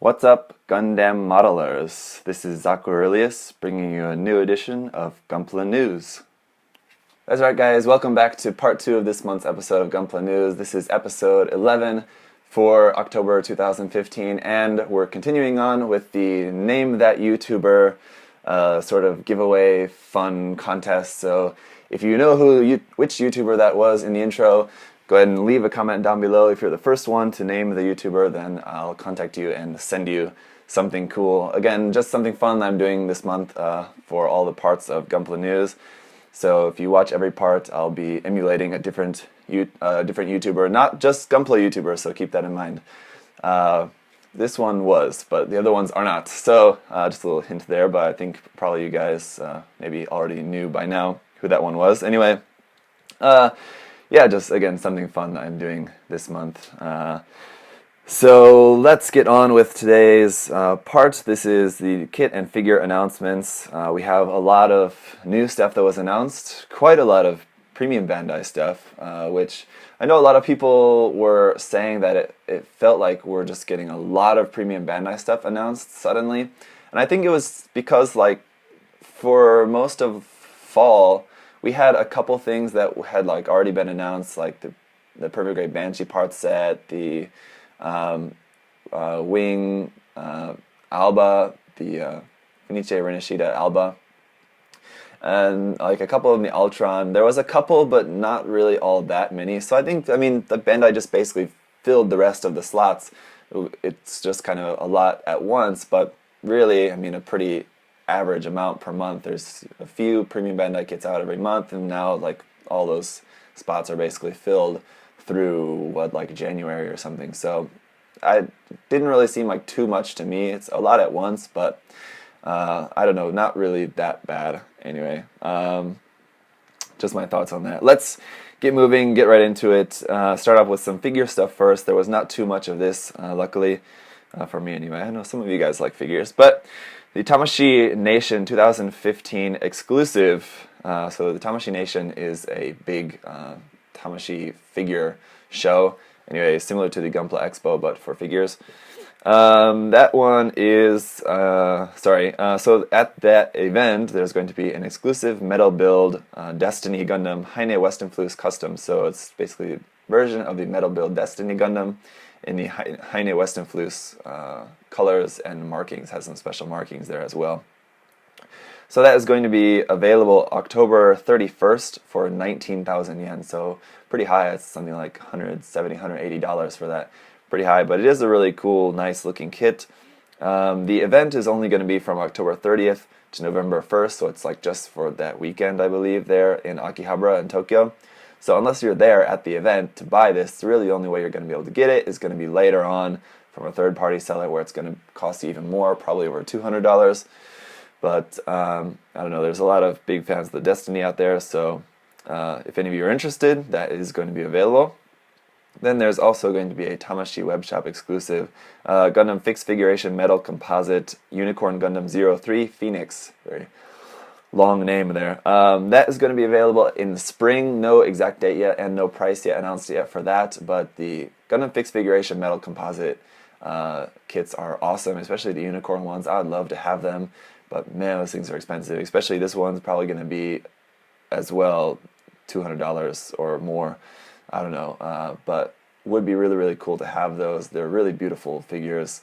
What's up, Gundam modelers? This is ZakuAurelius bringing you a new edition of Gunpla News. That's right, guys. Welcome back to part 2 of this month's episode of Gunpla News. This is episode 11 for October 2015, and we're continuing on with the Name That YouTuber sort of giveaway fun contest. So if you know which YouTuber that was in the intro, go ahead and leave a comment down below. If you're the first one to name the YouTuber, then I'll contact you and send you something cool. Again, just something fun I'm doing this month for all the parts of Gunpla News. So if you watch every part, I'll be emulating a different YouTuber, not just Gunpla YouTuber, so keep that in mind. This one was, but the other ones are not. So just a little hint there, but I think probably you guys maybe already knew by now who that one was. Anyway, yeah, just again something fun that I'm doing this month. So let's get on with today's part. This is the kit and figure announcements. We have a lot of new stuff that was announced, quite a lot of premium Bandai stuff, which I know a lot of people were saying that it felt like we're just getting a lot of premium Bandai stuff announced suddenly. And I think it was because, like, for most of fall, we had a couple things that had already been announced, like the Perfect Grade Banshee part set, the Wing Alba, the Fenice Renashida Alba, and like a couple of the Ultron. There was a couple, but not really all that many. So I mean, the Bandai just basically filled the rest of the slots. It's just kind of a lot at once, but really, I mean, a pretty average amount per month. There's a few premium Bandai kits out every month, and now like all those spots are basically filled through January or something. So I didn't really seem like too much to me. It's a lot at once, but I don't know, not really that bad. Anyway, just my thoughts on that. Let's get moving, get right into it. Start off with some figure stuff first. There was not too much of this, luckily, for me anyway. I know some of you guys like figures, but the Tamashii Nation 2015 exclusive. So the Tamashii Nation is a big Tamashii figure show. Anyway, similar to the Gunpla Expo, but for figures. That one is, so at that event, there's going to be an exclusive metal build Destiny Gundam Heine Westenflus Custom. So it's basically a version of the metal build Destiny Gundam in the Heine Westenflus colors and markings. Has some special markings there as well. So that is going to be available October 31st for 19,000 yen. So pretty high. It's something like $170, $180 for that. Pretty high, but it is a really cool, nice looking kit. The event is only going to be from October 30th to November 1st, so it's like just for that weekend, I believe, there in Akihabara in Tokyo. So unless you're there at the event to buy this, really the only way you're going to be able to get it is going to be later on from a third-party seller where it's going to cost you even more, probably over $200. But I don't know, there's a lot of big fans of the Destiny out there, so if any of you are interested, that is going to be available. Then there's also going to be a Tamashii webshop exclusive Gundam Fixed Figuration Metal Composite Unicorn Gundam 03 Phoenix. Very long name there. That is going to be available in the spring. No exact date yet and no price yet announced yet for that, but the Gundam Fixed Figuration Metal Composite kits are awesome, especially the Unicorn ones. I would love to have them, but man, those things are expensive. Especially this one's probably going to be as well $200 or more. I don't know, but would be really, really cool to have those. They're really beautiful figures,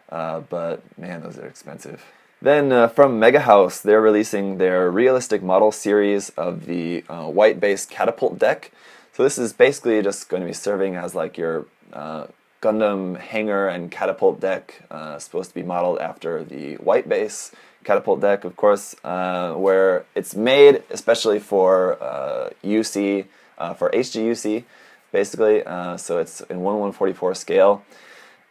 but man, those are expensive. Then from Mega House, they're releasing their realistic model series of the white-based catapult deck. So this is basically just going to be serving as like your Gundam hanger and catapult deck, supposed to be modeled after the white base catapult deck, of course, where it's made especially for UC, for HGUC, basically. So it's in 1/144 scale.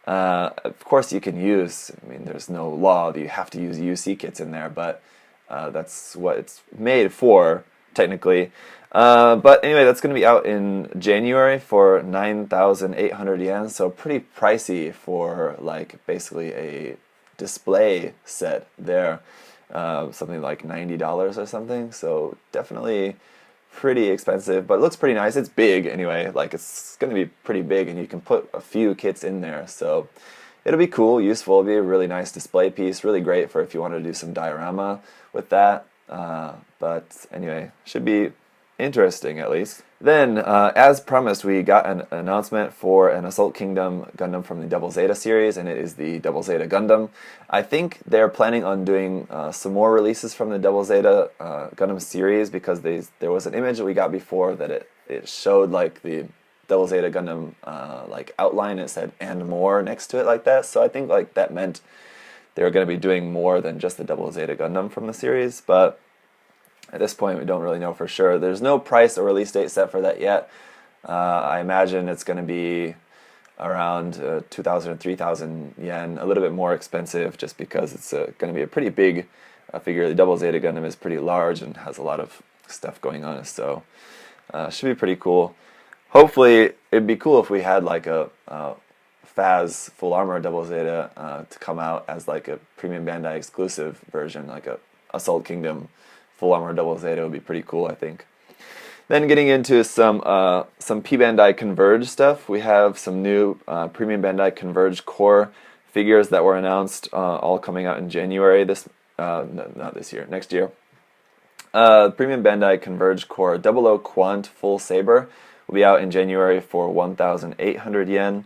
Of course, you can use, I mean, there's no law that you have to use UC kits in there, but that's what it's made for, technically. But anyway, that's going to be out in January for 9,800 yen, so pretty pricey for like basically a display set there. Something like $90 or something, so definitely pretty expensive, but it looks pretty nice. It's big anyway, like it's going to be pretty big, and you can put a few kits in there, so it'll be cool, useful. It'll be a really nice display piece, really great for if you want to do some diorama with that. But anyway, should be interesting at least. Then, as promised, we got an announcement for an Assault Kingdom Gundam from the Double Zeta series, and it is the Double Zeta Gundam. I think they're planning on doing some more releases from the Double Zeta Gundam series, because there was an image that we got before that it showed like the Double Zeta Gundam like outline. It said "and more" next to it like that. So I think like that meant they were going to be doing more than just the Double Zeta Gundam from the series, but at this point, we don't really know for sure. There's no price or release date set for that yet. I imagine it's going to be around 2,000 or 3,000 yen, a little bit more expensive just because it's going to be a pretty big figure. The Double Zeta Gundam is pretty large and has a lot of stuff going on, so should be pretty cool. Hopefully, it'd be cool if we had like a FAS Full Armor Double Zeta to come out as like a Premium Bandai exclusive version, like a Assault Kingdom Full Armor Double Zeta would be pretty cool, I think. Then getting into some P Bandai Converge stuff, we have some new Premium Bandai Converge Core figures that were announced, all coming out in January. Not this year, next year. Premium Bandai Converge Core 00 Quant Full Saber will be out in January for 1,800 yen.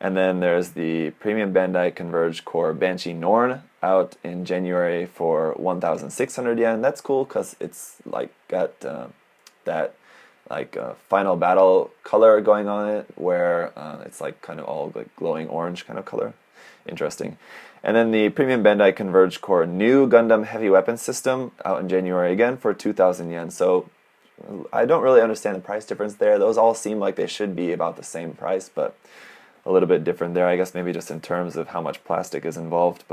And then there's the Premium Bandai Converge Core Banshee Norn out in January for 1,600 yen. That's cool because it's like got that like final battle color going on it, where it's like kind of all like glowing orange kind of color. Interesting. And then the Premium Bandai Converge Core New Gundam Heavy Weapon System out in January again for 2,000 yen. So I don't really understand the price difference there. Those all seem like they should be about the same price, but a little bit different there, I guess, maybe just in terms of how much plastic is involved.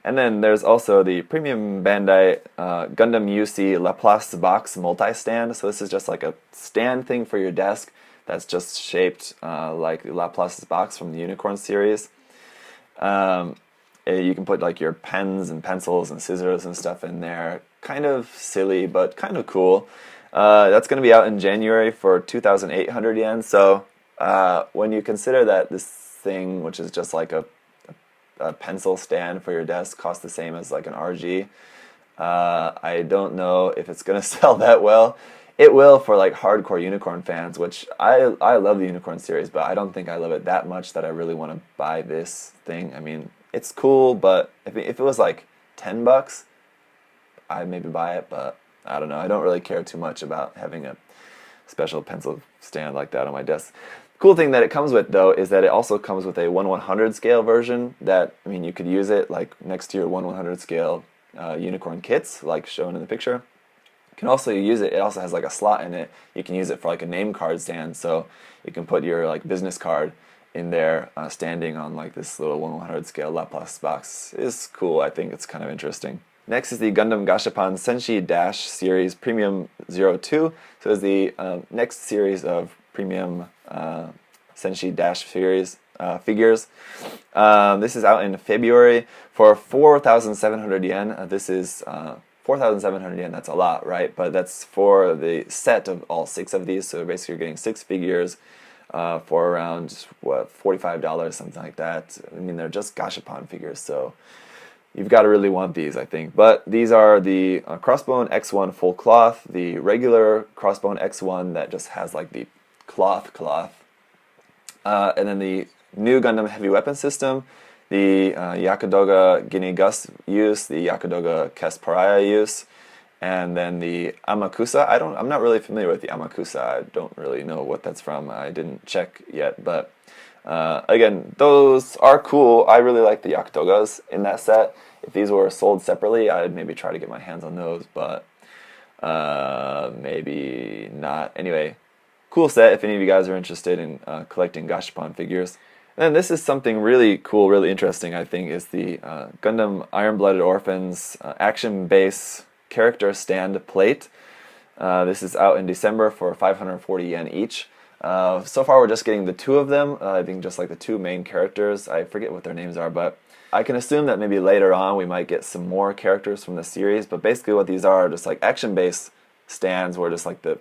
And then there's also the Premium Bandai Gundam UC Laplace Box Multi-Stand. So this is just like a stand thing for your desk that's just shaped like the Laplace's box from the Unicorn series. You can put like your pens and pencils and scissors and stuff in there. Kind of silly, but kind of cool. That's going to be out in January for 2,800 yen. So when you consider that this thing, which is just like a pencil stand for your desk, costs the same as like an RG, I don't know if it's going to sell that well. It will for like hardcore Unicorn fans, which I love the Unicorn series, but I don't think I love it that much that I really want to buy this thing. I mean, it's cool, but if it was like $10, I'd maybe buy it, but I don't know. I don't really care too much about having a special pencil stand like that on my desk. Cool thing that it comes with, though, is that it also comes with a 1/100 scale version that, I mean, you could use it like next to your 1/100 scale Unicorn kits, like shown in the picture. You can also use it, it also has like a slot in it. You can use it for like a name card stand, so you can put your like business card in there standing on like this little 1/100 scale Laplace box. It's cool, I think it's kind of interesting. Next is the Gundam Gashapan Senshi Dash Series Premium 02. So it's the next series of Premium Senshi Dash series figures. This is out in February for 4,700 yen. This is 4,700 yen, that's a lot, right? But that's for the set of all 6 of these. So basically you're getting 6 figures for around, what, $45, something like that. I mean, they're just Gashapan figures, so you've got to really want these, I think. But these are the Crossbone X1 full cloth, the regular Crossbone X1 that just has like the cloth, and then the new Gundam Heavy Weapon System, the Yakudoga Guinea Gus use, the Yakudoga Kes Pariah use, and then the Amakusa. I'm not really familiar with the Amakusa. I don't really know what that's from. I didn't check yet, but again, those are cool. I really like the Yakutogas in that set. If these were sold separately, I'd maybe try to get my hands on those, but maybe not. Anyway, cool set if any of you guys are interested in collecting Gashapan figures. And then this is something really cool, really interesting, I think, is the Gundam Iron-Blooded Orphans Action Base Character Stand Plate. This is out in December for 540 yen each. So far we're just getting the 2 of them, I think just like the 2 main characters. I forget what their names are, but I can assume that maybe later on we might get some more characters from the series, but basically what these are just like action base stands where just like the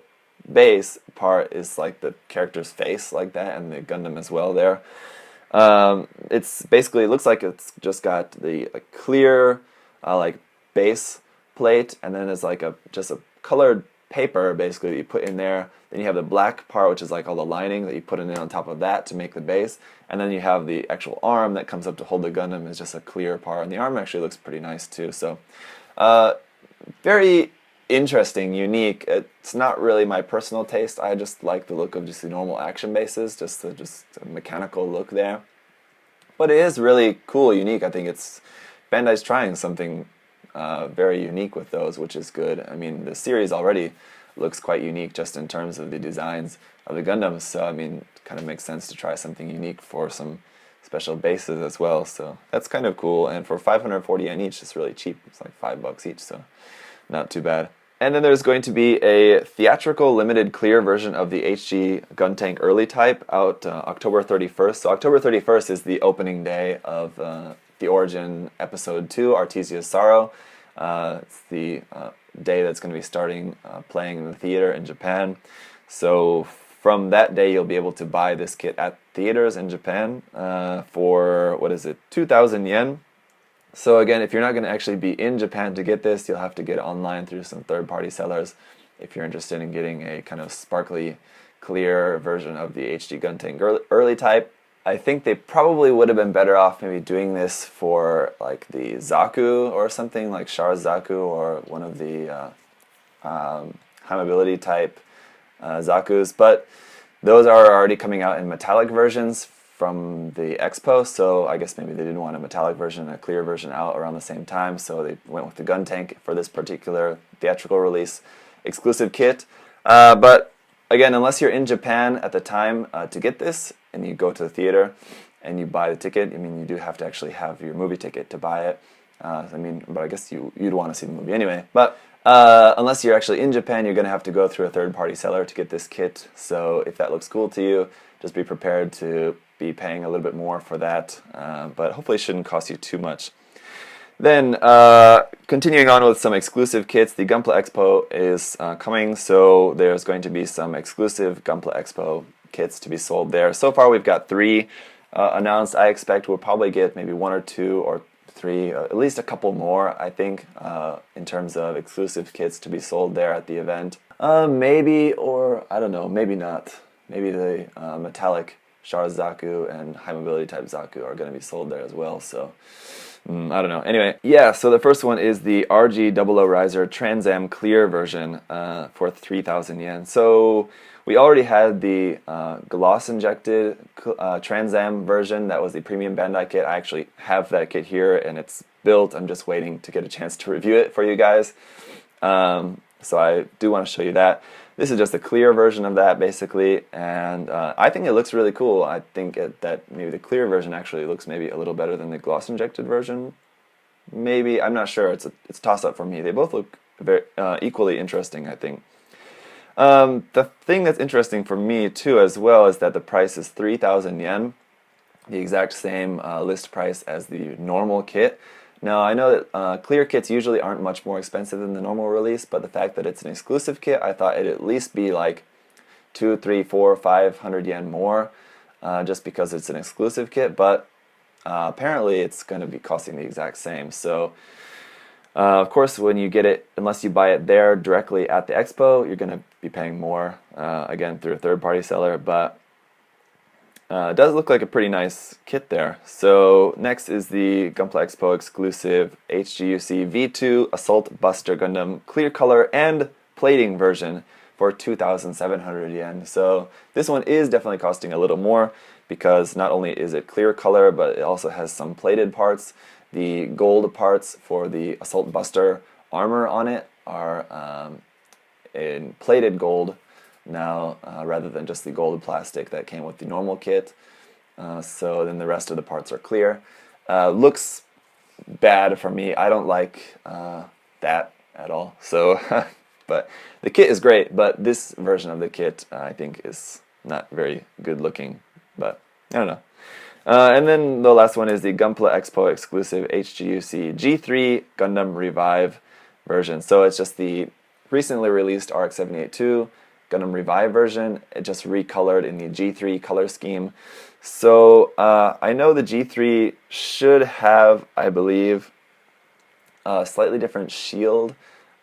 base part is like the character's face like that, and the Gundam as well there. It's basically, it looks like it's just got the clear like base plate, and then it's like just a colored paper basically that you put in there. Then you have the black part, which is like all the lining that you put in on top of that to make the base, and then you have the actual arm that comes up to hold the Gundam is just a clear part, and the arm actually looks pretty nice too. So very interesting, unique. It's not really my personal taste. I just like the look of just the normal action bases, just a mechanical look there. But it is really cool, unique. I think it's Bandai's trying something very unique with those, which is good. I mean, the series already looks quite unique just in terms of the designs of the Gundams. So I mean, it kind of makes sense to try something unique for some special bases as well. So that's kind of cool. And for 540 yen each, it's really cheap. It's like $5 each, so not too bad. And then there's going to be a theatrical limited clear version of the HG Guntank Early Type out October 31st. So October 31st is the opening day of the Origin Episode 2, Artesia's Sorrow. It's the day that's going to be starting playing in the theater in Japan. So from that day, you'll be able to buy this kit at theaters in Japan for, 2,000 yen. So again, if you're not going to actually be in Japan to get this, you'll have to get it online through some third-party sellers if you're interested in getting a kind of sparkly, clear version of the HG Guntank Early Type. I think they probably would have been better off maybe doing this for like the Zaku or something, like Char's Zaku or one of the high mobility type Zakus, but those are already coming out in metallic versions from the Expo, so I guess maybe they didn't want a metallic version and a clear version out around the same time, so they went with the Guntank for this particular theatrical release exclusive kit. But again, unless you're in Japan at the time to get this, and you go to the theater and you buy the ticket, I mean, you do have to actually have your movie ticket to buy it. But I guess you'd want to see the movie anyway. But unless you're actually in Japan, you're going to have to go through a third-party seller to get this kit. So if that looks cool to you, just be prepared to be paying a little bit more for that. But hopefully it shouldn't cost you too much. Then, continuing on with some exclusive kits, the Gunpla Expo is coming, so there's going to be some exclusive Gunpla Expo kits to be sold there. So far we've got 3 announced. I expect we'll probably get maybe 1 or 2 or 3, at least a couple more, I think, in terms of exclusive kits to be sold there at the event. Maybe, or I don't know, maybe not. Maybe the metallic Char Zaku and high mobility type Zaku are going to be sold there as well, so I don't know. Anyway, yeah, so the first one is the RG 00 Riser Trans-Am Clear version for 3,000 yen. So we already had the gloss injected Trans-Am version. That was the premium Bandai kit. I actually have that kit here and it's built. I'm just waiting to get a chance to review it for you guys. So I do want to show you that. This is just a clear version of that, basically, and I think it looks really cool. I think that maybe the clear version actually looks maybe a little better than the gloss-injected version. Maybe, I'm not sure. It's a toss-up for me. They both look very equally interesting, I think. The thing that's interesting for me, too, as well, is that the price is 3,000 yen, the exact same list price as the normal kit. Now, I know that clear kits usually aren't much more expensive than the normal release, but the fact that it's an exclusive kit, I thought it'd at least be like 200, 300, 400, 500 yen more, just because it's an exclusive kit, but apparently it's going to be costing the exact same. So, of course, when you get it, unless you buy it there directly at the expo, you're going to be paying more, again, through a third-party seller, but it does look like a pretty nice kit there. So next is the Gunpla Expo exclusive HGUC V2 Assault Buster Gundam clear color and plating version for 2,700 yen. So this one is definitely costing a little more because not only is it clear color, but it also has some plated parts. The gold parts for the Assault Buster armor on it are in plated gold now, rather than just the gold plastic that came with the normal kit. So then the rest of the parts are clear. Looks bad for me. I don't like that at all. So, but the kit is great, but this version of the kit I think is not very good looking, but I don't know. And then the last one is the Gunpla Expo exclusive HGUC G3 Gundam Revive version. So it's just the recently released RX-782 Gundam Revive version, it just recolored in the G3 color scheme. So I know the G3 should have, I believe, a slightly different shield,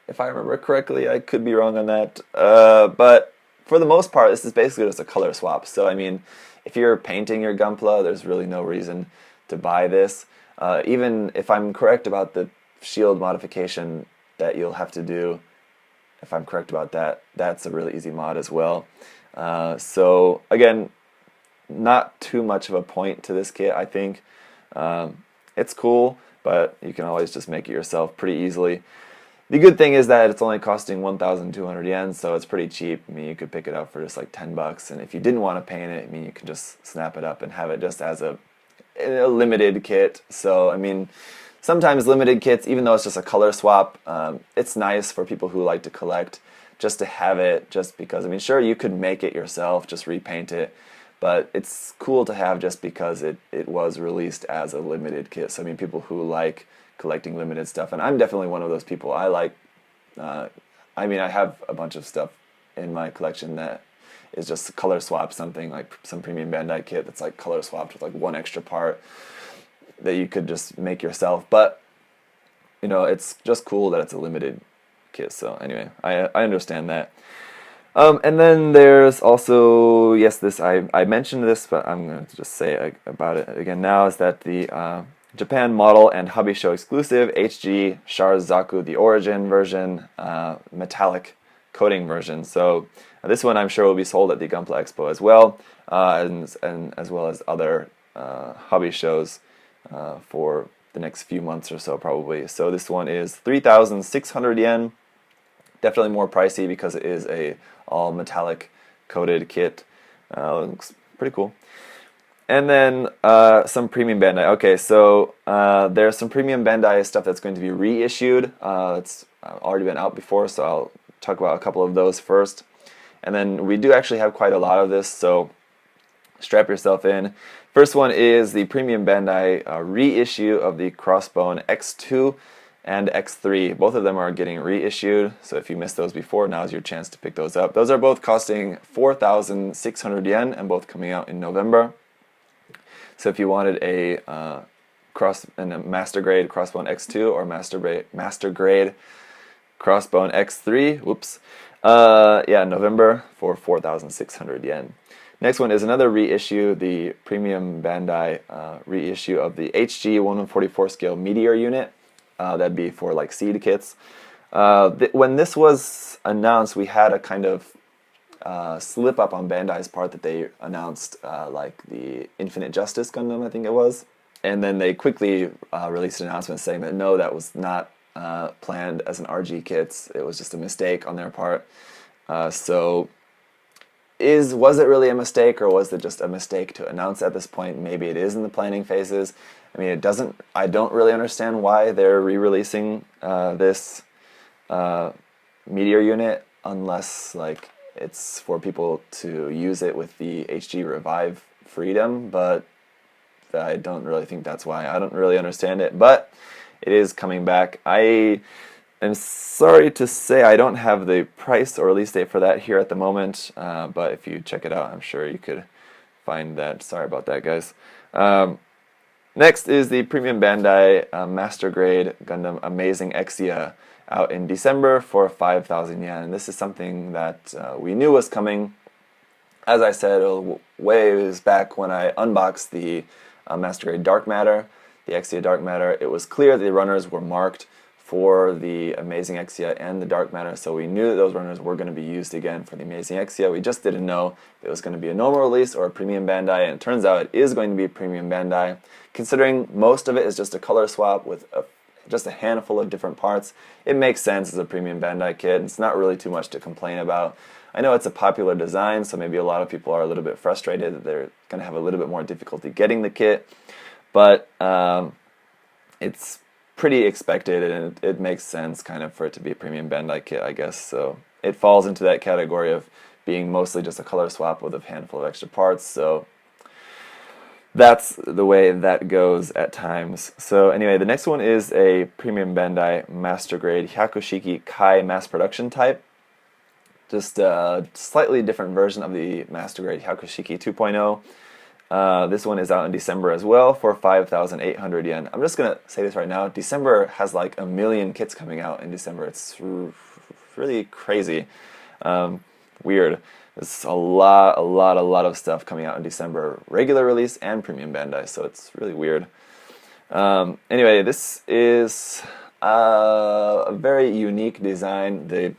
if I remember correctly. I could be wrong on that. But for the most part, this is basically just a color swap. So, I mean, if you're painting your Gunpla, there's really no reason to buy this. Even if I'm correct about the shield modification that you'll have to do, if I'm correct about that, that's a really easy mod as well. So, again, not too much of a point to this kit, I think. It's cool, but you can always just make it yourself pretty easily. The good thing is that it's only costing 1,200 yen, so it's pretty cheap. I mean, you could pick it up for just like 10 bucks, and if you didn't want to paint it, I mean, you can just snap it up and have it just as a limited kit. So, I mean, sometimes limited kits, even though it's just a color swap, it's nice for people who like to collect just to have it, just because, I mean, sure, you could make it yourself, just repaint it, but it's cool to have just because it was released as a limited kit. So, I mean, people who like collecting limited stuff, and I'm definitely one of those people. I like, I mean, I have a bunch of stuff in my collection that is just color swap, something like some Premium Bandai kit that's like color swapped with like one extra part that you could just make yourself. But, you know, it's just cool that it's a limited kit. So anyway, I understand that. And then there's also, yes, this I mentioned this, but I'm going to just say about it again now, is that the Japan model and hobby show exclusive HG Char's Zaku, the origin version, metallic coating version. So this one I'm sure will be sold at the Gunpla Expo as well, and as well as other hobby shows for the next few months or so probably. So this one is 3,600 yen. Definitely more pricey because it is a all metallic coated kit. Looks pretty cool. And then some Premium Bandai. Okay, so there's some Premium Bandai stuff that's going to be reissued. It's already been out before, so I'll talk about a couple of those first. And then we do actually have quite a lot of this, so strap yourself in. First one is the Premium Bandai reissue of the Crossbone X2 and X3. Both of them are getting reissued, so if you missed those before, now's your chance to pick those up. Those are both costing 4,600 yen and both coming out in November. So if you wanted a master grade Crossbone X2 or master grade Crossbone X3, whoops, yeah, November for 4,600 yen. Next one is another reissue, the Premium Bandai reissue of the HG 1/144 scale Meteor unit. That'd be for like seed kits. When this was announced, we had a kind of slip up on Bandai's part that they announced like the Infinite Justice Gundam, I think it was. And then they quickly released an announcement saying that no, that was not planned as an RG kit. It was just a mistake on their part. So was it really a mistake, or was it just a mistake to announce at this point? Maybe it is in the planning phases. I mean, I don't really understand why they're re-releasing this Meteor unit, unless like it's for people to use it with the HG Revive Freedom, but I don't really think that's why. I don't really understand it, but it is coming back. I am sorry to say I don't have the price or release date for that here at the moment, but if you check it out, I'm sure you could find that. Sorry about that, guys. Next is the Premium Bandai Master Grade Gundam Amazing Exia, out in December for 5,000 yen. This is something that we knew was coming. As I said ways back when I unboxed the Master Grade Dark Matter, the Exia Dark Matter, it was clear the runners were marked for the Amazing Exia and the Dark Matter, so we knew that those runners were going to be used again for the Amazing Exia. We just didn't know if it was going to be a normal release or a Premium Bandai, and it turns out it is going to be a Premium Bandai. Considering most of it is just a color swap with just a handful of different parts, it makes sense as a Premium Bandai kit. It's not really too much to complain about. I know it's a popular design, so maybe a lot of people are a little bit frustrated that they're going to have a little bit more difficulty getting the kit, but it's pretty expected, and it makes sense kind of for it to be a Premium Bandai kit, I guess. So it falls into that category of being mostly just a color swap with a handful of extra parts, so that's the way that goes at times. So anyway, the next one is a Premium Bandai Master Grade Hyakushiki Kai mass production type. just a slightly different version of the Master Grade Hyakushiki 2.0. This one is out in December as well for 5,800 yen. I'm just gonna say this right now. December has like a million kits coming out in December. It's really crazy, weird. There's a lot of stuff coming out in December, regular release and premium Bandai. So it's really weird. Anyway, this is a very unique design. The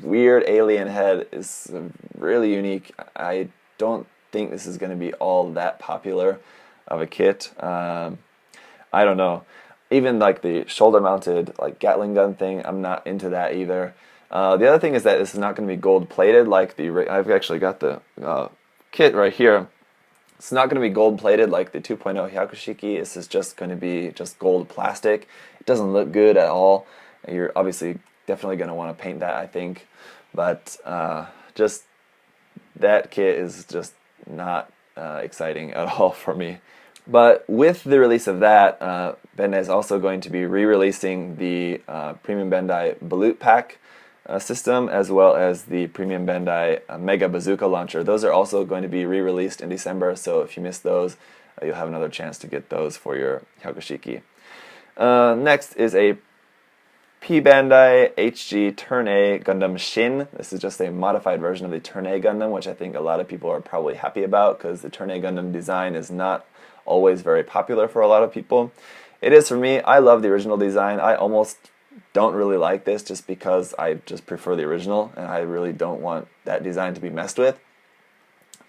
weird alien head is really unique. I don't think this is going to be all that popular of a kit. I don't know. Even like the shoulder-mounted like Gatling gun thing, I'm not into that either. The other thing is that this is not going to be gold-plated like the. I've actually got the kit right here. It's not going to be gold-plated like the 2.0 Hyakushiki. This is just going to be just gold plastic. It doesn't look good at all. You're obviously definitely going to want to paint that, I think. But just that kit is just not exciting at all for me. But with the release of that, Bandai is also going to be re-releasing the Premium Bandai Balut Pack system, as well as the Premium Bandai Mega Bazooka Launcher. Those are also going to be re-released in December, so if you miss those, you'll have another chance to get those for your Hyakushiki. Next is a P Bandai HG Turn A Gundam Shin. This is just a modified version of the Turn A Gundam, which I think a lot of people are probably happy about, because the Turn A Gundam design is not always very popular for a lot of people. It is for me. I love the original design. I almost don't really like this just because I just prefer the original, and I really don't want that design to be messed with.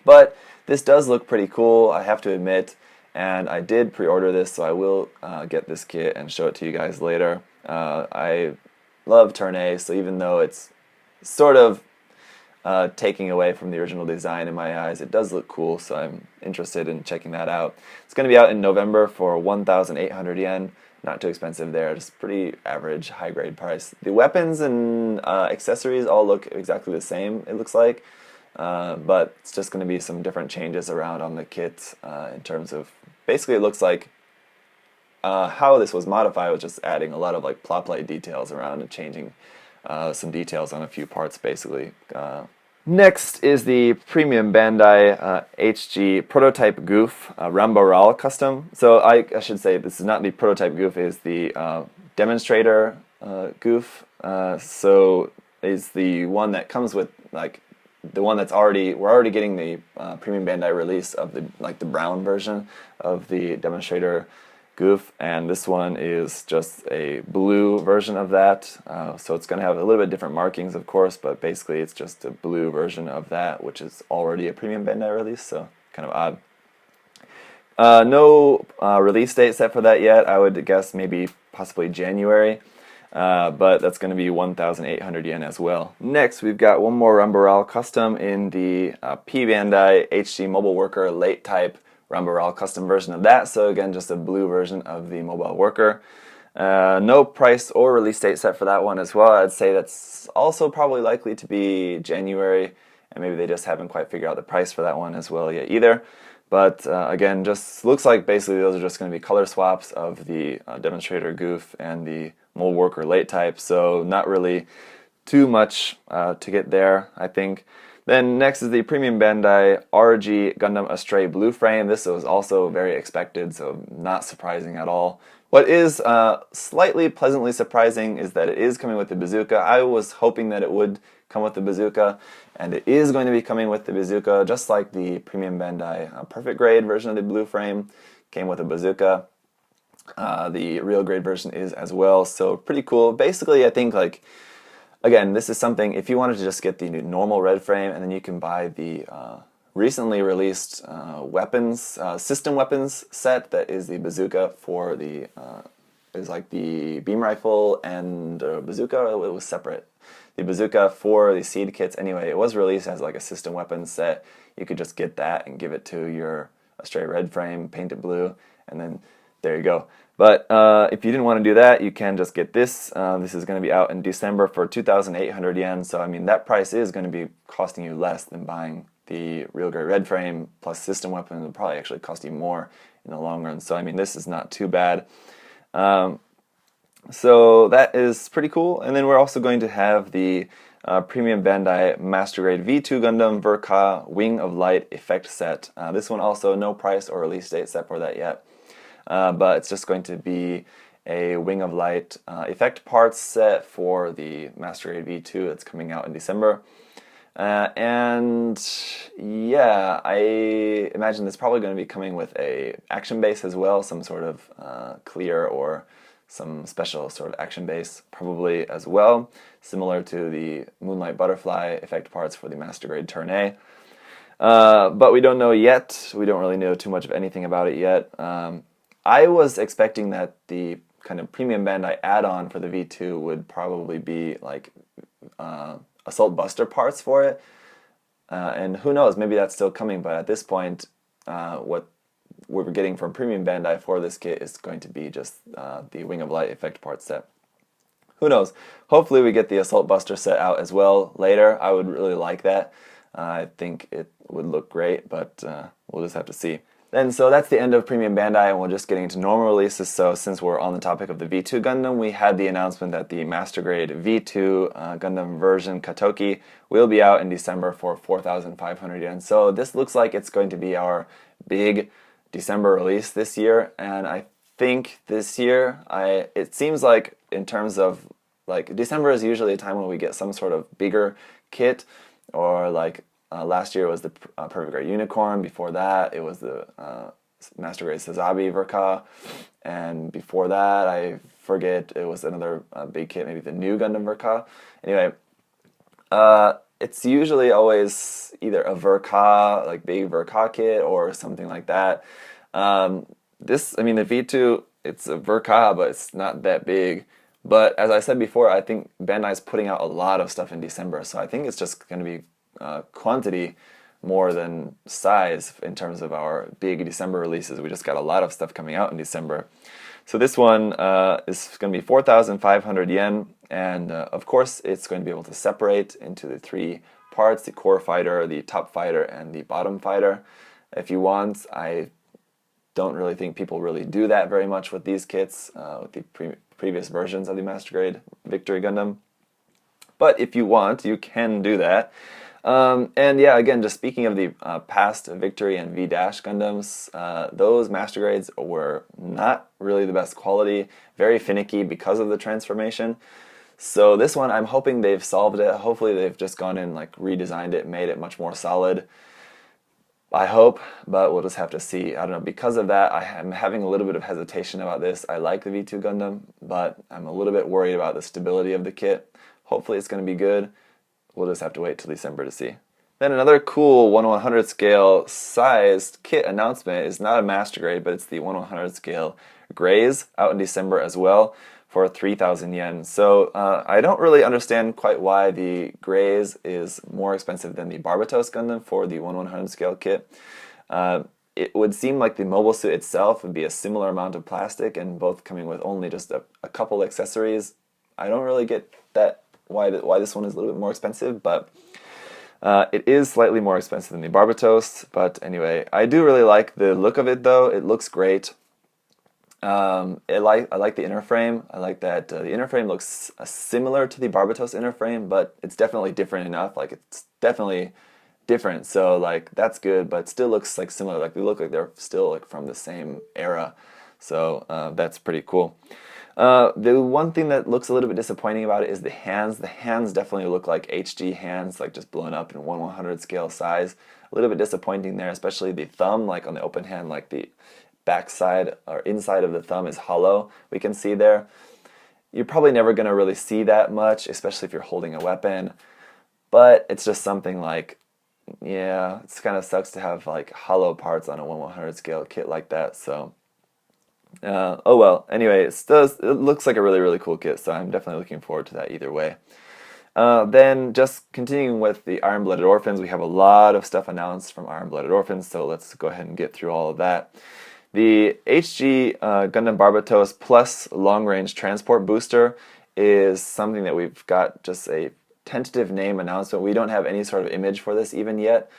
But this does look pretty cool, I have to admit, and I did pre-order this, so I will get this kit and show it to you guys later. I love Turn A, so even though it's sort of taking away from the original design in my eyes, it does look cool, so I'm interested in checking that out. It's going to be out in November for 1,800 yen. Not too expensive there, just pretty average, high-grade price. The weapons and accessories all look exactly the same, it looks like, but it's just going to be some different changes around on the kit in terms of, basically it looks like how this was modified was just adding a lot of like plot plate details around and changing some details on a few parts, basically. Next is the Premium Bandai HG Prototype Goof Ramboral Custom. So I should say this is not the Prototype Goof, it is the Demonstrator Goof. So it's the one that comes with like the one that's we're already getting the Premium Bandai release of the brown version of the Demonstrator Goof, and this one is just a blue version of that, so it's going to have a little bit different markings, of course, but basically it's just a blue version of that, which is already a Premium Bandai release, so kind of odd. No release date set for that yet. I would guess maybe possibly January, but that's going to be 1,800 yen as well. Next, we've got one more Ramboral custom in the P Bandai HG Mobile Worker Late Type Ramboral custom version of that, so again just a blue version of the mobile worker. No price or release date set for that one as well. I'd say that's also probably likely to be January, and maybe they just haven't quite figured out the price for that one as well yet either. But again, just looks like basically those are just going to be color swaps of the Demonstrator Goof and the Mobile Worker Late Type, so not really too much to get there, I think. Then next is the Premium Bandai RG Gundam Astray Blue Frame. This was also very expected, so not surprising at all. What is slightly pleasantly surprising is that it is coming with the bazooka. I was hoping that it would come with the bazooka, and it is going to be coming with the bazooka, just like the Premium Bandai Perfect Grade version of the Blue Frame came with a bazooka. The real grade version is as well, so pretty cool. Basically, I think like, again, this is something, if you wanted to just get the normal red frame, and then you can buy the recently released weapons, system weapons set that is the bazooka for the, is like the beam rifle and bazooka, it was separate. The bazooka for the seed kits, anyway, it was released as like a system weapons set. You could just get that and give it to your Astray red frame, paint it blue, and then there you go. But if you didn't want to do that, you can just get this. This is going to be out in December for 2,800 yen. So, I mean, that price is going to be costing you less than buying the real grade red frame plus system weapon. It'll probably actually cost you more in the long run. So, I mean, this is not too bad. So that is pretty cool. And then we're also going to have the Premium Bandai Master Grade V2 Gundam Verka Wing of Light Effect Set. This one also no price or release date set for that yet, but it's just going to be a Wing of Light effect parts set for the Master Grade V2 that's coming out in December. And yeah, I imagine it's probably going to be coming with a action base as well, some sort of clear or some special sort of action base probably as well, similar to the Moonlight Butterfly effect parts for the Master Grade Turn A. But we don't know yet. We don't really know too much of anything about it yet. I was expecting that the kind of Premium Bandai add-on for the V2 would probably be like Assault Buster parts for it. And who knows, maybe that's still coming, but at this point, what we're getting from Premium Bandai for this kit is going to be just the Wing of Light effect part set. Who knows? Hopefully we get the Assault Buster set out as well later. I would really like that. I think it would look great, but we'll just have to see. So that's the end of Premium Bandai, and we're just getting into normal releases. So since we're on the topic of the V2 Gundam, we had the announcement that the Master Grade V2 Gundam version Katoki will be out in December for 4,500 yen. So this looks like it's going to be our big December release this year, and I think this year, it seems like in terms of, like, December is usually a time when we get some sort of bigger kit, or like last year was the Perfect Grade Unicorn. Before that, it was the Master Grade Sazabi Verka, and before that, I forget, it was another big kit, maybe the new Gundam Verka. Anyway, it's usually always either a Verka, like big Verka kit, or something like that. The V2, it's a Verka, but it's not that big. But as I said before, I think Bandai's putting out a lot of stuff in December, so I think it's just going to be quantity more than size in terms of our big December releases. We just got a lot of stuff coming out in December. So this one is going to be 4,500 yen, and of course it's going to be able to separate into the three parts: the core fighter, the top fighter, and the bottom fighter. If you want, I don't really think people really do that very much with these kits, with the previous versions of the Master Grade Victory Gundam. But if you want, you can do that. And yeah, again, just speaking of the past Victory and V-Dash Gundams, those Master Grades were not really the best quality, very finicky because of the transformation. So this one, I'm hoping they've solved it. Hopefully they've just gone in, like, redesigned it, made it much more solid. I hope, but we'll just have to see. I don't know, because of that, I am having a little bit of hesitation about this. I like the V2 Gundam, but I'm a little bit worried about the stability of the kit. Hopefully it's going to be good. We'll just have to wait till December to see. Then another cool 1/100 scale sized kit announcement is not a Master Grade, but it's the 1/100 scale Grays, out in December as well for 3,000 yen. So I don't really understand quite why the Grays is more expensive than the Barbatos Gundam for the 1/100 scale kit. It would seem like the mobile suit itself would be a similar amount of plastic, and both coming with only just a couple accessories. I don't really get that why this one is a little bit more expensive, but it is slightly more expensive than the Barbatos. But anyway, I do really like the look of it, though. It looks great. I like the inner frame. I like that the inner frame looks similar to the Barbatos inner frame, but it's definitely different enough. Like, it's definitely different, so like that's good, but it still looks like similar. Like, they look like they're still like from the same era, so that's pretty cool. The one thing that looks a little bit disappointing about it is the hands. The hands definitely look like HG hands, like just blown up in 1/100 scale size. A little bit disappointing there, especially the thumb, like on the open hand, like the backside or inside of the thumb is hollow. We can see there. You're probably never going to really see that much, especially if you're holding a weapon. But it's just something like, yeah, it kind of sucks to have like hollow parts on a 1/100 scale kit like that. So, oh well. Anyway, it looks like a really, really cool kit. So I'm definitely looking forward to that either way. Then just continuing with the Iron Blooded Orphans, we have a lot of stuff announced from Iron Blooded Orphans. So let's go ahead and get through all of that. The HG Gundam Barbatos Plus Long Range Transport Booster is something that we've got just a tentative name announcement. We don't have any sort of image for this even yet,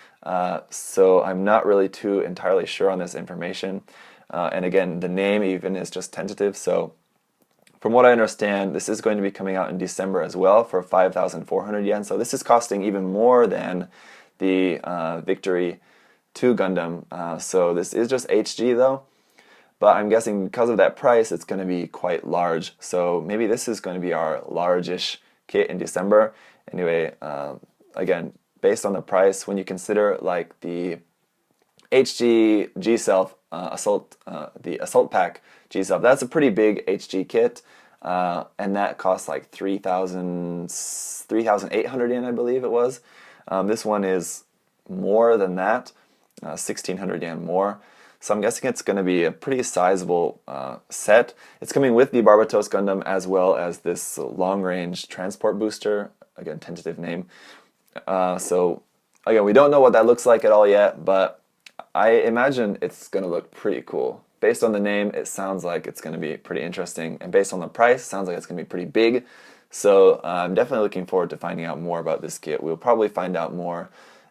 so I'm not really too entirely sure on this information. And again, the name even is just tentative, so from what I understand, this is going to be coming out in December as well for 5,400 yen. So this is costing even more than the Victory 2 Gundam. So this is just HG though. But I'm guessing because of that price, it's going to be quite large. So maybe this is going to be our large-ish kit in December. Anyway, again, based on the price, when you consider like the HG G-Self Assault, the Assault Pack G-Self, that's a pretty big HG kit. And that costs like 3,800 yen, I believe it was. This one is more than that, 1,600 yen more. So I'm guessing it's going to be a pretty sizable set. It's coming with the Barbatos Gundam as well as this long-range transport booster. Again, tentative name. So again, we don't know what that looks like at all yet, but I imagine it's going to look pretty cool. Based on the name, it sounds like it's going to be pretty interesting. And based on the price, it sounds like it's going to be pretty big. So I'm definitely looking forward to finding out more about this kit. We'll probably find out more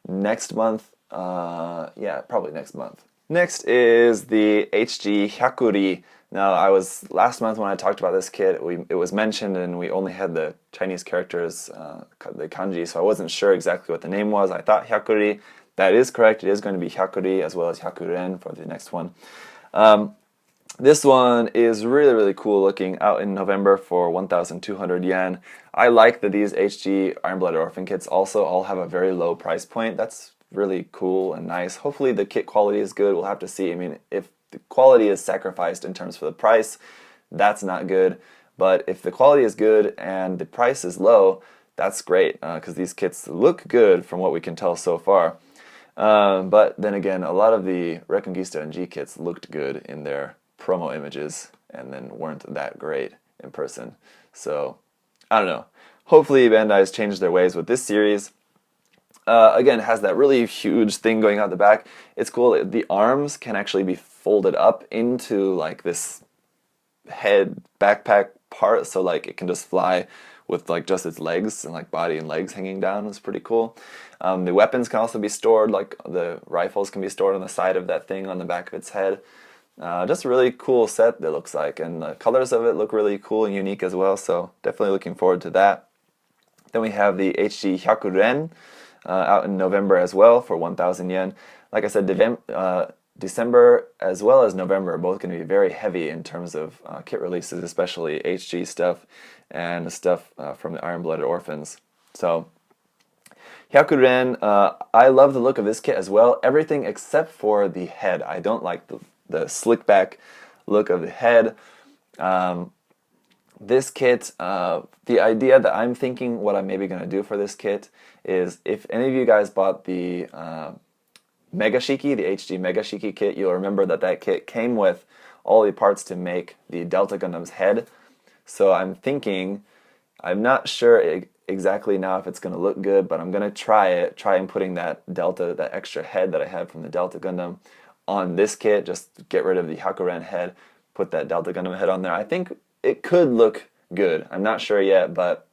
next month. Yeah, probably next month. Next is the HG Hyakuri. Now, last month when I talked about this kit, it was mentioned and we only had the Chinese characters, the kanji, so I wasn't sure exactly what the name was. I thought Hyakuri. That is correct. It is going to be Hyakuri as well as Hyakuren for the next one. This one is really, really cool looking, out in November for 1,200 yen. I like that these HG Iron Blooded Orphan kits also all have a very low price point. That's really cool and nice. Hopefully the kit quality is good. We'll have to see. I mean, if the quality is sacrificed in terms of the price, that's not good. But if the quality is good and the price is low, that's great because these kits look good from what we can tell so far. But then again, a lot of the Reconquista and G kits looked good in their promo images and then weren't that great in person. So, I don't know. Hopefully Bandai's changed their ways with this series. Again, it has that really huge thing going out the back. It's cool. The arms can actually be folded up into like this head backpack part, so like it can just fly with like just its legs and like body and legs hanging down. It's pretty cool. The weapons can also be stored, like the rifles can be stored on the side of that thing on the back of its head. Just a really cool set that looks like, and the colors of it look really cool and unique as well, so definitely looking forward to that. Then we have the HG Hyakuren out in November as well for 1,000 yen. Like I said, December as well as November are both going to be very heavy in terms of kit releases, especially HG stuff and the stuff from the Iron Blooded Orphans. So Hyakuren, I love the look of this kit as well. Everything except for the head. I don't like the slick back look of the head. This kit, the idea that I'm thinking what I'm maybe going to do for this kit is, if any of you guys bought the Mega Shiki, the HG Mega Shiki kit, you'll remember that kit came with all the parts to make the Delta Gundam's head. So I'm thinking, I'm not sure exactly now if it's going to look good, but I'm going to try and putting that extra head that I had from the Delta Gundam on this kit, just get rid of the Hyakuren head, put that Delta Gundam head on there. I think it could look good. I'm not sure yet, but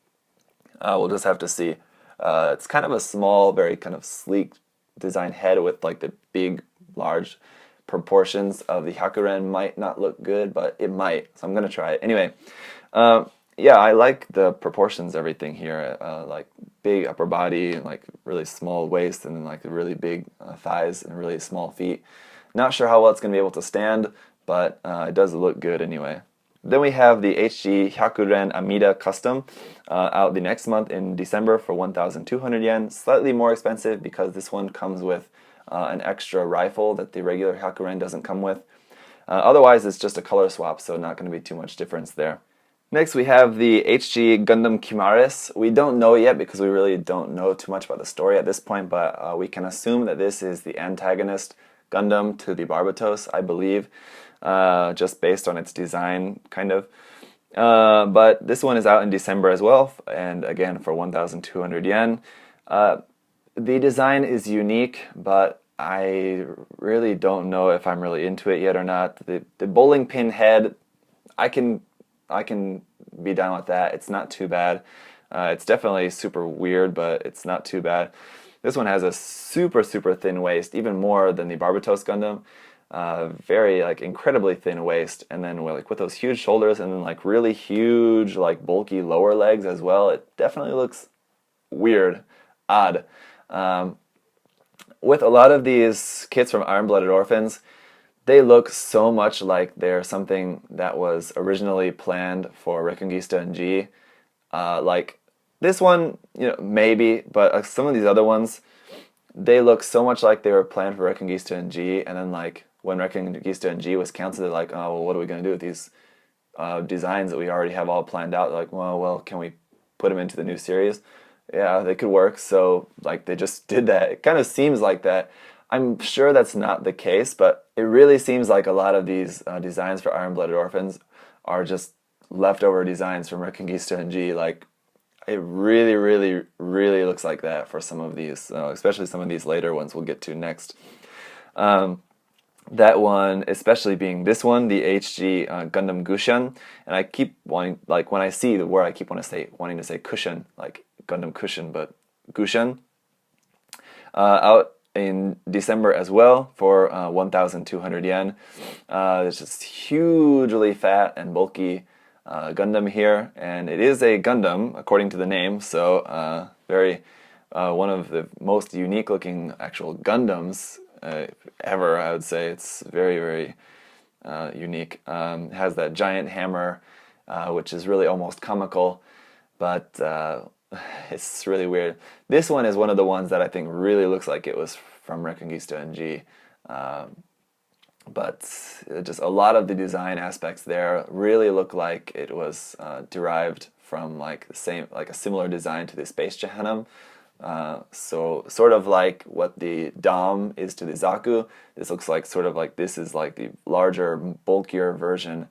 we'll just have to see. It's kind of a small, very kind of sleek design head with like the big, large proportions of the Hyakuren. Might not look good, but it might, so I'm going to try it. Anyway, yeah, I like the proportions, everything here, like big upper body, and like really small waist, and then like really big thighs and really small feet. Not sure how well it's going to be able to stand, but it does look good anyway. Then we have the HG Hyakuren Amida Custom out the next month in December for 1,200 yen. Slightly more expensive because this one comes with an extra rifle that the regular Hyakuren doesn't come with. Otherwise, it's just a color swap, so not going to be too much difference there. Next, we have the HG Gundam Kimaris. We don't know yet because we really don't know too much about the story at this point, but we can assume that this is the antagonist Gundam to the Barbatos, I believe. Just based on its design, kind of. But this one is out in December as well, and again for 1,200 yen. The design is unique, but I really don't know if I'm really into it yet or not. The bowling pin head, I can be down with that. It's not too bad. It's definitely super weird, but it's not too bad. This one has a super, super thin waist, even more than the Barbatos Gundam. very like incredibly thin waist, and then like with those huge shoulders, and then like really huge like bulky lower legs as well. It definitely looks weird, odd. With a lot of these kits from Iron-Blooded Orphans, they look so much like they're something that was originally planned for Reconquista and G. Like this one, you know, maybe, but some of these other ones, they look so much like they were planned for Reconquista and G, and then like when Reconquista and G was canceled, they're like, oh, well, what are we going to do with these designs that we already have all planned out? They're like, well, can we put them into the new series? Yeah, they could work. So like they just did that. It kind of seems like that. I'm sure that's not the case, but it really seems like a lot of these designs for Iron-Blooded Orphans are just leftover designs from Reconquista and G. Like, it really, really, really looks like that for some of these, especially some of these later ones we'll get to next. That one, especially being this one, the HG Gundam Gushan, and I keep wanting, like when I see the word, I keep wanting to say cushion, like Gundam Cushion, but Gushan. Out in December as well for 1,200 yen. There's just hugely fat and bulky Gundam here, and it is a Gundam according to the name, so very one of the most unique looking actual Gundams ever, I would say. It's very, very unique. It has that giant hammer, which is really almost comical, but it's really weird. This one is one of the ones that I think really looks like it was from Reconquista and G. But just a lot of the design aspects there really look like it was derived from like the same, like a similar design to the Space Jahannam. So sort of like what the Dom is to the Zaku, this looks like sort of like this is like the larger, bulkier version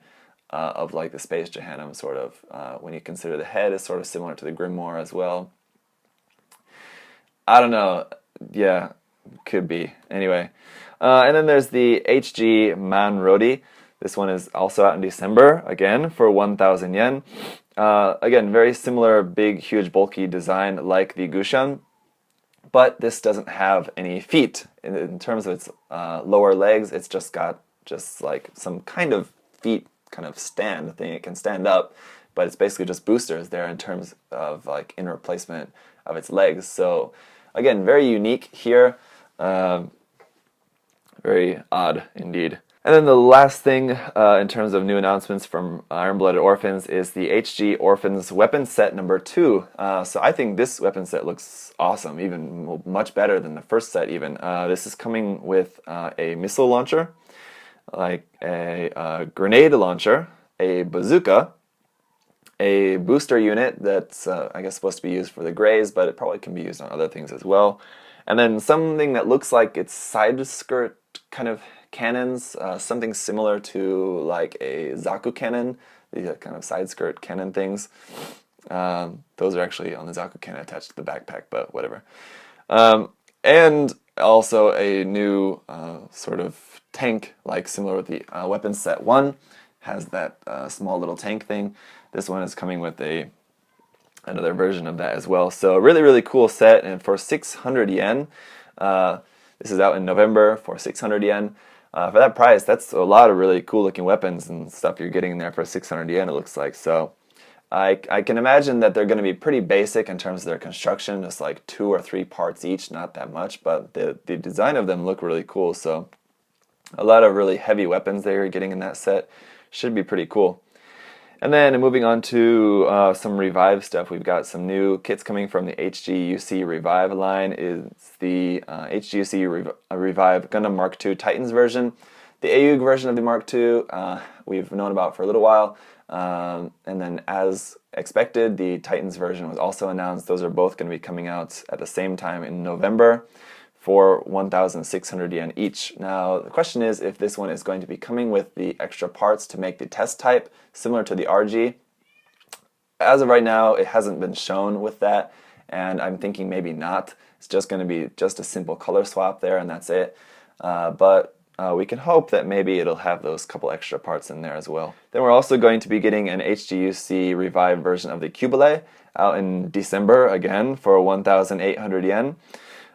of like the Space Jahannam, sort of. When you consider the head is sort of similar to the Grimoire as well. I don't know. Yeah, could be. Anyway. And then there's the HG Manrodi. This one is also out in December, again, for 1,000 yen. Again, very similar, big, huge, bulky design like the Gushan, but this doesn't have any feet. In terms of its lower legs, it's just got like some kind of feet kind of stand thing. It can stand up, but it's basically just boosters there in terms of like in replacement of its legs. So again, very unique here. Very odd indeed. And then the last thing in terms of new announcements from Iron-Blooded Orphans is the HG Orphans weapon set number 2. So I think this weapon set looks awesome, even much better than the first set even. This is coming with a missile launcher, like a grenade launcher, a bazooka, a booster unit that's I guess supposed to be used for the Greys, but it probably can be used on other things as well. And then something that looks like it's side skirt kind of cannons, something similar to like a Zaku cannon, the kind of side skirt cannon things. Those are actually on the Zaku cannon attached to the backpack, but whatever. And also a new sort of tank, like similar with the weapons set 1, has that small little tank thing. This one is coming with another version of that as well. So really, really cool set, and for 600 yen, this is out in November for 600 yen. For that price, that's a lot of really cool looking weapons and stuff you're getting there for 600 yen, it looks like. So I can imagine that they're going to be pretty basic in terms of their construction, just like 2 or 3 parts each, not that much, but the design of them look really cool. So a lot of really heavy weapons that you're getting in that set. Should be pretty cool. And then moving on to some Revive stuff, we've got some new kits coming from the HGUC Revive line. It's the HGUC Revive Gundam Mark II Titans version. The AUG version of the Mark II we've known about for a little while. And then as expected, the Titans version was also announced. Those are both going to be coming out at the same time in November for 1,600 yen each. Now, the question is if this one is going to be coming with the extra parts to make the test type similar to the RG. As of right now, it hasn't been shown with that, and I'm thinking maybe not. It's just going to be just a simple color swap there, and that's it. But we can hope that maybe it'll have those couple extra parts in there as well. Then we're also going to be getting an HGUC Revive version of the Cubile out in December again for 1,800 yen.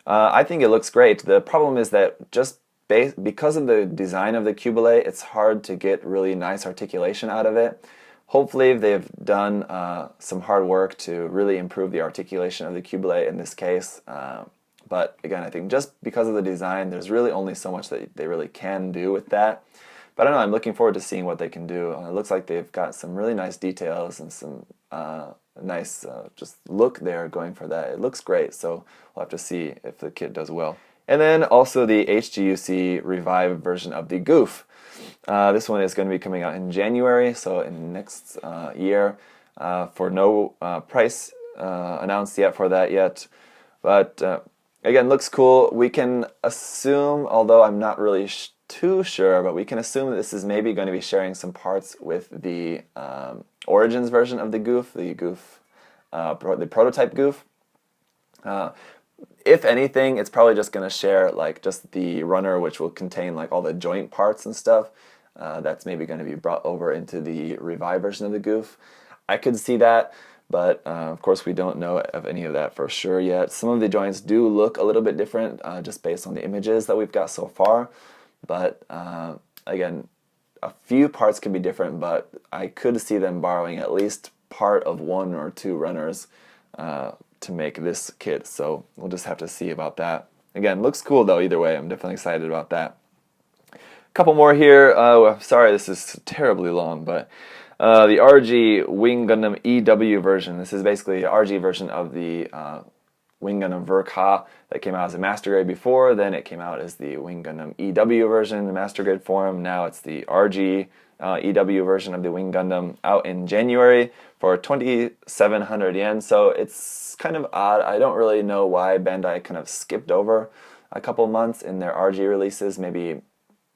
I think it looks great. The problem is that just because of the design of the cubolate, it's hard to get really nice articulation out of it. Hopefully they've done some hard work to really improve the articulation of the cubolate in this case. But again, I think just because of the design, there's really only so much that they really can do with that. But I don't know, I'm looking forward to seeing what they can do. It looks like they've got some really nice details and some nice just look there going for that. It looks great, so we'll have to see if the kit does well. And then also the HGUC Revive version of the Goof. This one is going to be coming out in January, so in next year, for no price announced yet for that yet. But again, looks cool. We can assume, although I'm not really too sure, but we can assume that this is maybe going to be sharing some parts with the Origins version of the Goof, the prototype Goof. If anything, it's probably just going to share like just the runner, which will contain like all the joint parts and stuff. That's maybe going to be brought over into the Revive version of the Goof. I could see that, but of course we don't know of any of that for sure yet. Some of the joints do look a little bit different just based on the images that we've got so far. But again, a few parts could be different, but I could see them borrowing at least part of one or two runners to make this kit, so we'll just have to see about that. Again, looks cool though either way. I'm definitely excited about that. A couple more here. Sorry this is terribly long, but the RG Wing Gundam EW version. This is basically the RG version of the Wing Gundam Verka that came out as a Master Grade before. Then it came out as the Wing Gundam EW version in the Master Grade form. Now it's the RG EW version of the Wing Gundam, out in January for 2,700 yen. So it's kind of odd. I don't really know why Bandai kind of skipped over a couple months in their RG releases. Maybe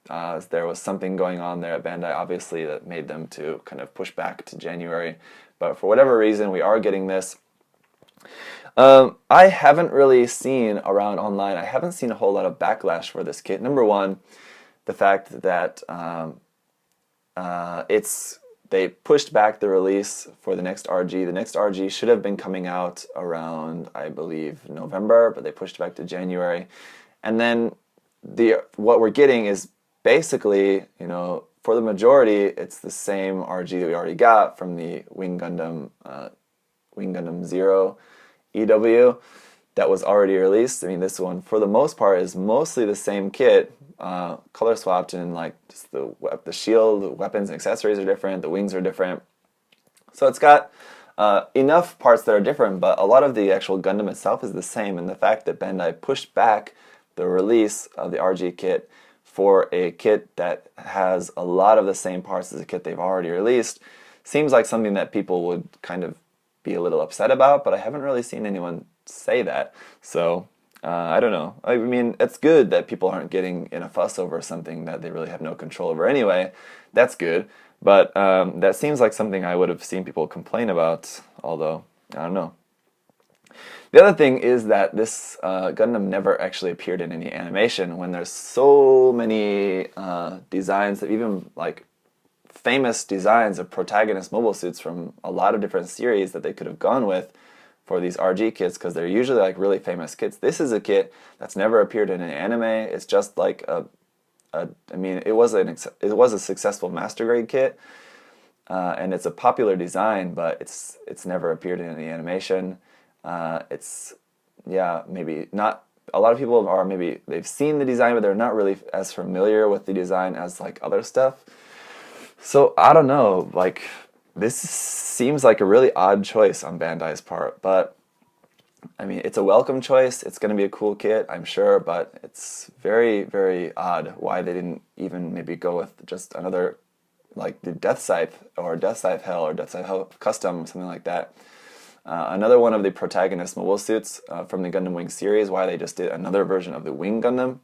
there was something going on there at Bandai, obviously, that made them to kind of push back to January. But for whatever reason, we are getting this. I haven't really seen around online, I haven't seen a whole lot of backlash for this kit. Number one, the fact that they pushed back the release for the next RG. The next RG should have been coming out around, I believe, November, but they pushed it back to January. And then what we're getting is basically, for the majority, it's the same RG that we already got from the Wing Gundam Zero EW that was already released. I mean, this one, for the most part, is mostly the same kit, color swapped, and like just the shield, the weapons and accessories are different, the wings are different. So it's got enough parts that are different, but a lot of the actual Gundam itself is the same, and the fact that Bandai pushed back the release of the RG kit for a kit that has a lot of the same parts as a kit they've already released seems like something that people would kind of be a little upset about, but I haven't really seen anyone say that. So I don't know. I mean, it's good that people aren't getting in a fuss over something that they really have no control over anyway. That's good, but that seems like something I would have seen people complain about, although I don't know. The other thing is that this Gundam never actually appeared in any animation, when there's so many designs that even like famous designs of protagonist mobile suits from a lot of different series that they could have gone with for these RG kits, because they're usually like really famous kits. This is a kit that's never appeared in an anime. It's just like I mean, it was a successful Master Grade kit, and it's a popular design, but it's never appeared in any animation. Maybe not. A lot of people are, maybe they've seen the design, but they're not really as familiar with the design as like other stuff. So I don't know, like, this seems like a really odd choice on Bandai's part, but I mean, it's a welcome choice. It's going to be a cool kit, I'm sure, but it's very, very odd why they didn't even maybe go with just another, like the Death Scythe or Death Scythe Hell or Death Scythe Hell Custom, something like that. Another one of the protagonist mobile suits from the Gundam Wing series, why they just did another version of the Wing Gundam,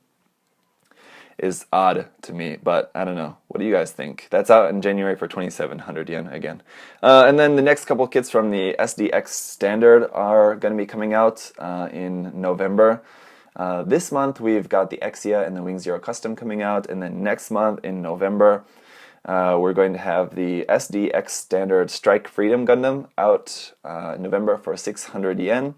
is odd to me, but I don't know. What do you guys think? That's out in January for 2,700 yen again. And then the next couple kits from the SDX Standard are going to be coming out in November. This month we've got the Exia and the Wing Zero Custom coming out, and then next month in November we're going to have the SDX Standard Strike Freedom Gundam out in November for 600 yen.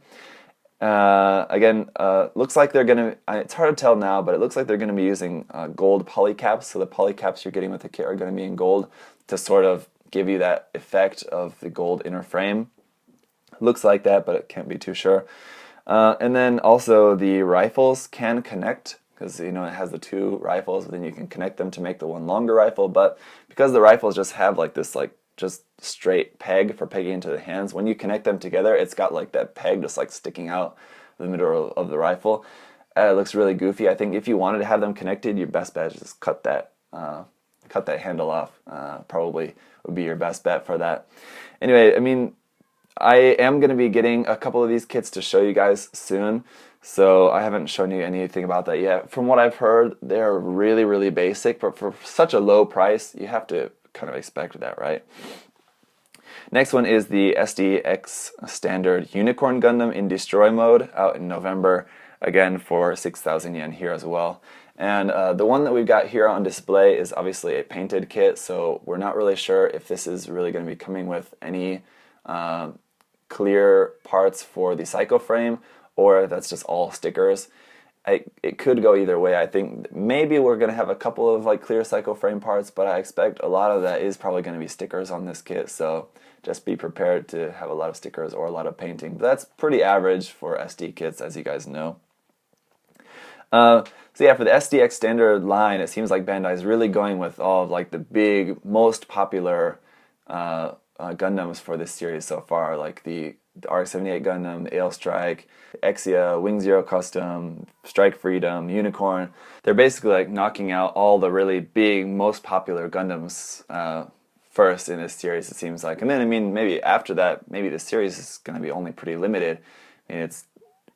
Again, looks like they're gonna. It's hard to tell now, but it looks like they're gonna be using gold polycaps. So the polycaps you're getting with the kit are gonna be in gold to sort of give you that effect of the gold inner frame. Looks like that, but it can't be too sure. And then also the rifles can connect, because it has the two rifles, and then you can connect them to make the one longer rifle. But because the rifles just have like this just straight peg for pegging into the hands, when you connect them together, it's got like that peg just like sticking out the middle of the rifle. It looks really goofy. I think if you wanted to have them connected, your best bet is just cut that handle off. Probably would be your best bet for that. Anyway, I mean, I am going to be getting a couple of these kits to show you guys soon, so I haven't shown you anything about that yet. From what I've heard, they're really, really basic, but for such a low price, you have to kind of expect that, right? Next one is the SDX Standard Unicorn Gundam in Destroy mode, out in November, again for 6,000 yen here as well. And the one that we've got here on display is obviously a painted kit, so we're not really sure if this is really going to be coming with any clear parts for the Psycho frame, or that's just all stickers. It could go either way. I think maybe we're going to have a couple of like clear Psycho frame parts, but I expect a lot of that is probably going to be stickers on this kit, so just be prepared to have a lot of stickers or a lot of painting. But that's pretty average for SD kits, as you guys know. So yeah, for the SDX standard line, it seems like Bandai is really going with all of like the big, most popular Gundams for this series so far, like the RX-78 Gundam, the Ale Strike, Exia, Wing Zero Custom, Strike Freedom, Unicorn. They're basically like knocking out all the really big, most popular Gundams first in this series, it seems like. And then, I mean, maybe after that, maybe the series is going to be only pretty limited. I mean,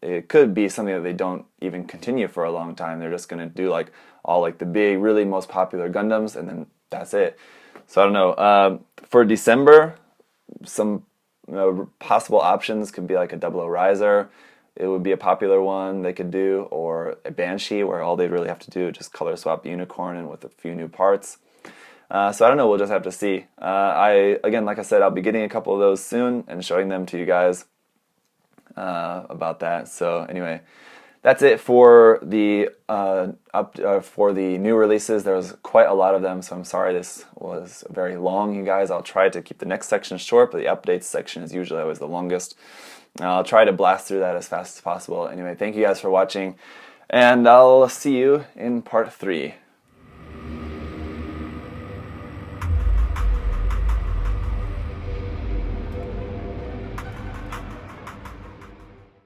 it could be something that they don't even continue for a long time. They're just going to do like all like the big, really most popular Gundams, and then that's it. So I don't know. For December, some possible options could be like a 00 Riser. It would be a popular one they could do, or a Banshee, where all they'd really have to do is just color swap Unicorn and with a few new parts. So I don't know, we'll just have to see. Again, like I said, I'll be getting a couple of those soon and showing them to you guys about that. So anyway, that's it for the new releases. There was quite a lot of them, so I'm sorry this was very long, you guys. I'll try to keep the next section short, but the updates section is usually always the longest. I'll try to blast through that as fast as possible. Anyway, thank you guys for watching, and I'll see you in part 3.